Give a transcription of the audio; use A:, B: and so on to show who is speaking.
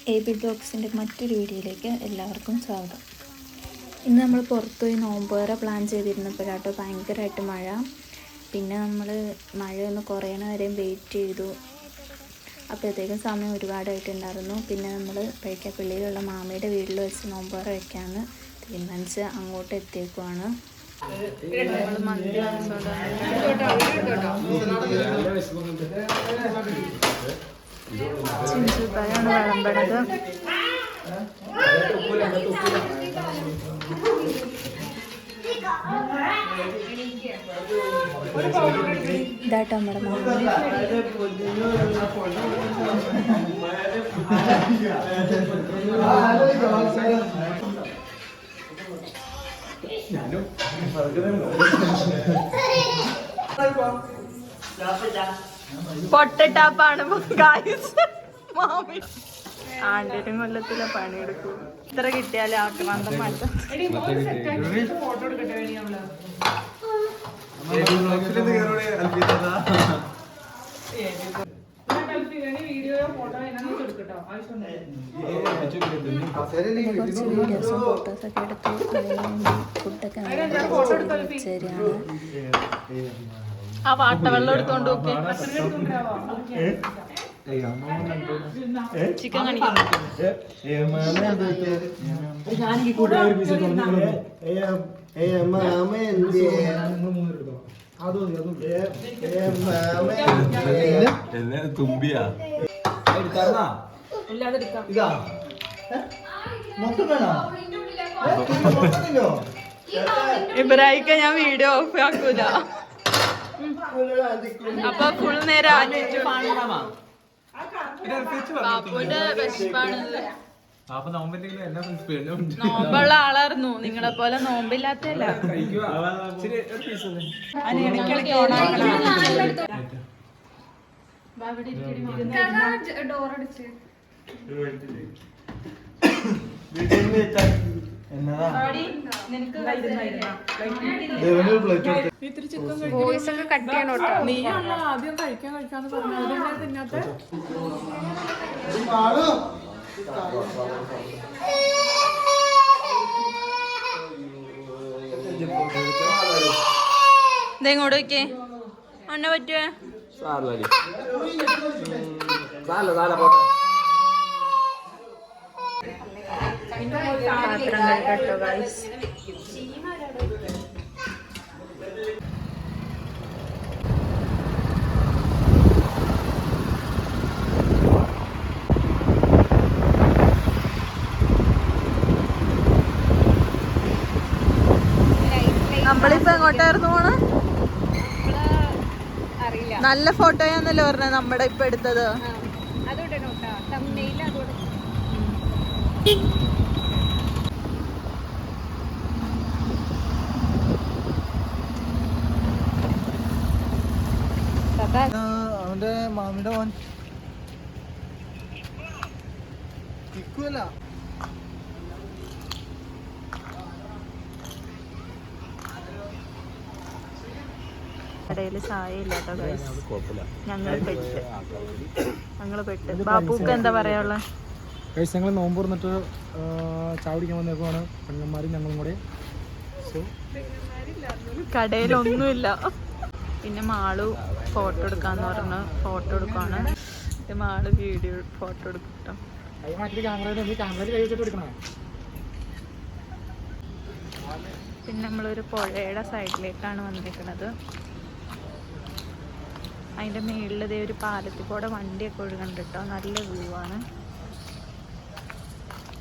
A: AB ബ്ലോഗ്സിൻ്റെ മറ്റൊരു വീഡിയോയിലേക്ക് എല്ലാവർക്കും സ്വാഗതം. ഇന്ന് നമ്മൾ പുറത്തുപോയി നോമ്പുതുറ പ്ലാൻ ചെയ്തിരുന്നപ്പോഴാട്ടോ ഭയങ്കരമായിട്ട് മഴ. പിന്നെ നമ്മൾ മഴയൊന്ന് കുറയണ വരെയും വെയിറ്റ് ചെയ്തു. അപ്പോഴത്തേക്കും സമയം ഒരുപാടായിട്ടുണ്ടായിരുന്നു. പിന്നെ നമ്മൾ പള്ളിയിലുള്ള മാമയുടെ വീട്ടിൽ വെച്ച് നോമ്പുതുറ വയ്ക്കാമെന്ന് തീരുമാനിച്ച് അങ്ങോട്ട് എത്തിയേക്കുവാണ്. മന്തി ചിഞ്ചുപ്പായാണ് വിളമ്പണത്. ഇതാട്ടോ നമ്മുടെ പൊട്ടട്ടാപ്പാണ് ആണ്ടേരും കൊല്ലത്തിലെ പണിയെടുക്കൂ. ഇത്ര കിട്ടിയാലും ആക്ക് മന്ദം മാറ്റം. കുറച്ച് വീഡിയോസും ഫോട്ടോസൊക്കെ എടുത്ത് ഫുഡൊക്കെ വെച്ചുതരികയാണ്. ആ വാട്ടവെള്ളം എടുത്തോണ്ട് ചിക്കൻ കാണിക്കാൻ
B: തുമ്പിയാ
A: ഇബ്രാഹിക്ക ഞാൻ വീഡിയോ ഓഫ് ആക്കൂല. അപ്പൊ ഫുൾ നേരം നോമ്പുള്ള ആളായിരുന്നു. നിങ്ങളെ പോലെ നോമ്പില്ലാത്തല്ല. വോയിസ് ഒക്കെ കട്ട് ചെയ്യണോട്ടോ. നീ ആദ്യം കഴിക്കാന്ന് പറഞ്ഞു തിന്നാത്ത ഇതെങ്ങോട്ട് വയ്ക്കേ അന്ന പറ്റുവേ പാത്രം കേട്ടോ ഗൈസ്. നമ്മളിപ്പോ എങ്ങോട്ടായിരുന്നു പോണ? നല്ല ഫോട്ടോയാന്നല്ലോ പറഞ്ഞത് നമ്മുടെ ഇപ്പൊ എടുത്തത്.
B: അവന്റെ മാമിയുടെ മോൻ കിക്കുവല്ല.
A: കടയിൽ ചായ ഇല്ലാട്ടോ ഞങ്ങള് പെട്ട്. ബാപ്പുക്ക് എന്താ പറയാനുള്ള?
B: ഞങ്ങൾ നോമ്പ് തുറന്നിട്ട് ചായ കുടിക്കാൻ വന്നേക്കുവാണ് പെണ്ണന്മാരും ഞങ്ങളും കൂടെ.
A: കടയിലൊന്നുമില്ല. പിന്നെ മാളു ഫോട്ടോ എടുക്കാന്ന് പറഞ്ഞു ഫോട്ടോ എടുക്കാണ്. മാള് വീഡിയോ ഫോട്ടോ എടുക്കട്ടോ. പിന്നെ നമ്മളൊരു പുഴയുടെ സൈഡിലേക്കാണ് വന്നിരിക്കുന്നത്. അതിൻ്റെ മുകളിൽ ഒരു പാലത്തിൽ കൂടെ വണ്ടിയൊക്കെ ഒഴുകുന്നുണ്ട് കേട്ടോ. നല്ല വ്യൂ ആണ്.